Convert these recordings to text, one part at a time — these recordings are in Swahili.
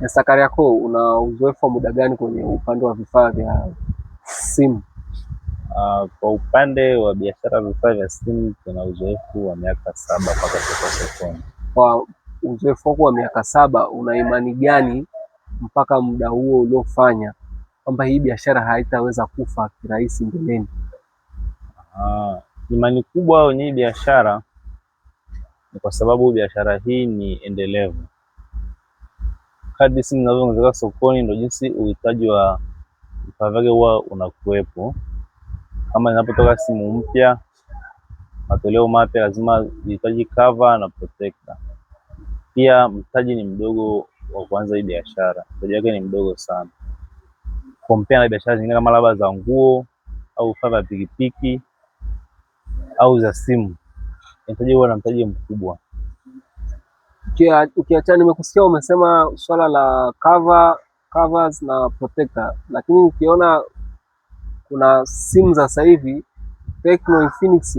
Mr. Kariakoo, una uzoefu wa muda gani kwenye upande wa vifaa vya simu? Kwa upande wa biashara vifaa vya simu tuna uzoefu wa miaka 7 mpaka sokoni. Kwa uzoefu wako wa miaka 7, una imani gani mpaka muda huo uliofanya kwamba hii biashara haitaweza kufa kirahisi mbeleni? Imani kubwa kwenye hii biashara ni kwa sababu biashara hii ni endelevu. Kadri simu zinazoongezeka sokoni ndio jinsi uhitaji wa vifaa vyake huwa unakuwepo. Kama inapotoka simu mpya, matoleo mapya, lazima zihitaji cover na protector. Pia mtaji ni mdogo wa kuanza hii biashara, mtaji wake ni mdogo sana compare na biashara zingine kama labda za nguo au vifaa vya pikipiki au za simu. Inahitaji uwe na mtaji mkubwa. Ukiachana, nimekusikia umesema swala la covers na protector, lakini ukiona kuna simu za sasa hivi Tecno, Infinix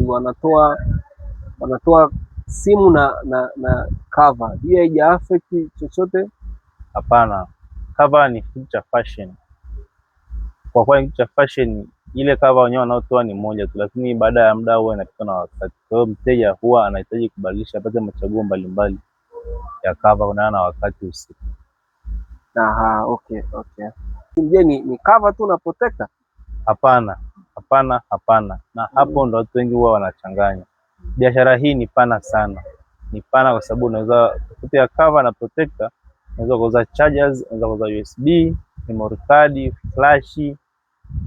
wanatoa simu na cover. Hii haija affect chochote? Hapana, cover ni kitu cha fashion. Kwa kuwa ni kitu cha fashion, ile cover wenyewe wanaotoa ni moja tu, lakini baada ya muda huwa inapitwa na wakati. Kwa hiyo mteja huwa anahitaji kubadilisha, apate machaguo mbalimbali ya cover kulingana na wakati husika. Okay. Je, ni cover tu na protector? Hapana. Na hapo ndo watu wengi huwa wanachanganya. Biashara hii ni pana sana. Ni pana kwa sababu unaweza kupitia cover na protector, unaweza kuuza chargers, unaweza kuuza USB, memory card, flash,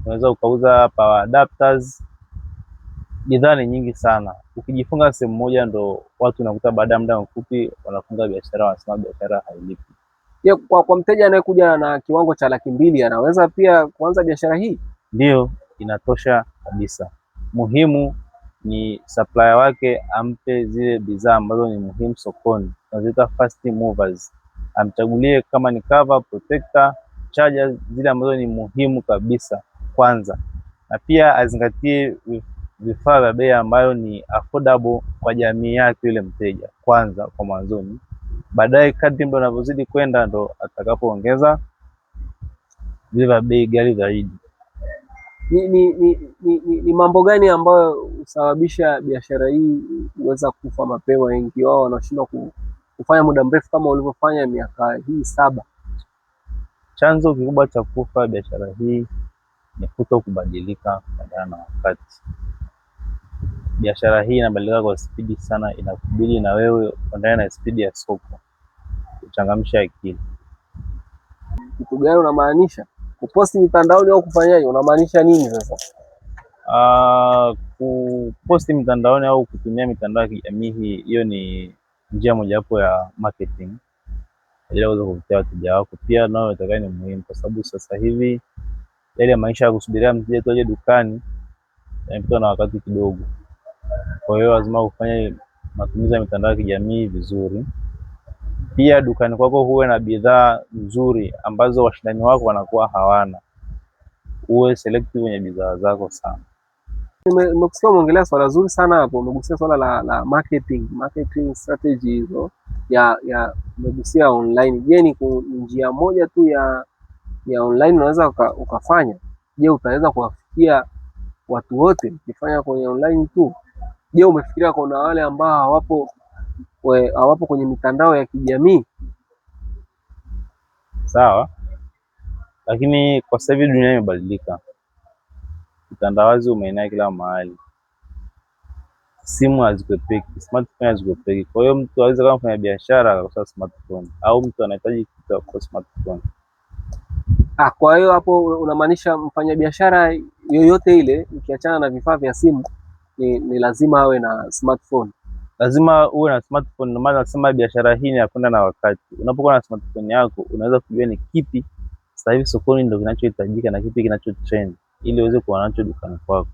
unaweza ukauza power adapters. Bidhaa ni nyingi sana. Ukijifunga sehemu moja ndo watu unakuta baada ya muda mfupi wanafunga biashara, wanasema biashara hailipi. Kwa mteja anayekuja na kiwango cha 200,000 anaweza pia kuanza biashara hii? Ndio, inatosha kabisa. Muhimu ni supplier wake ampe zile bidhaa ambazo ni muhimu sokoni, tunaziita fast movers. Amchagulie kama ni cover, protector, chargers, zile ambazo ni muhimu kabisa kwanza, na pia azingatie vifaa vya bei ambayo ni affordable kwa jamii yake yule mteja kwanza kwa mwanzoni. Baadaye kadri muda unavyozidi kwenda ndo atakapoongeza vile vya bei ghali zaidi. Ni mambo gani ambayo husababisha biashara hii kuweza kufa mapema? Wengi wao wanashindwa kufanya muda mrefu kama ulivyofanya miaka hii 7. Chanzo kikubwa cha kufa biashara hii ni kuto kubadilika kulingana na wakati. Biashara hii inabadilika kwa spidi sana, inakubidi na wewe uendane na spidi ya soko, kuchangamsha akili. Kitu gani unamaanisha? Kuposti mitandaoni au kufanyaje? Unamaanisha nini sasa? Kuposti mitandaoni au kutumia mitandao ya kijamii, hiyo ni njia mojawapo ya marketing ili uweze kuvutia wateja wako. Pia nao itakuwa ni muhimu kwa sababu sasa hivi yale maisha ya kusubiria mteja tu aje dukani yanapitwa na wakati kidogo. Kwa hiyo lazima ufanye matumizi ya mitandao ya kijamii vizuri. Pia dukani kwako huwe na bidhaa nzuri ambazo washindani wako wanakuwa hawana. Uwe selective kwenye bidhaa zako sana. Nimekusikia umeongelea swala zuri sana hapo. Umegusia swala la marketing strategy hizo ya umegusia online. Je, ni njia moja tu ya online unaweza ukafanya? Je, utaweza kuwafikia watu wote ukifanya kwenye online tu? Je, umefikiria kuna wale ambao hawapo kwenye mitandao ya kijamii? Sawa, lakini kwa sasa hivi dunia imebadilika. Utandawazi umeenea kila mahali. Simu hazikwepeki, smartphone hazikwepeki. Kwa hiyo mtu aweza kama kufanya biashara akakosa smartphone, au mtu anahitaji kitu kwa smartphone. Kwa hiyo hapo unamaanisha mfanyabiashara yoyote ile ukiachana na vifaa vya simu ni lazima awe na smartphone. Lazima uwe na smartphone. Ndio maana nasema biashara hii ni ya kwenda na wakati. Unapokuwa na smartphone yako unaweza kujua ni kipi sasa hivi sokoni ndio kinachohitajika na kipi kinacho trend ili uweze kuwa nacho dukani kwako.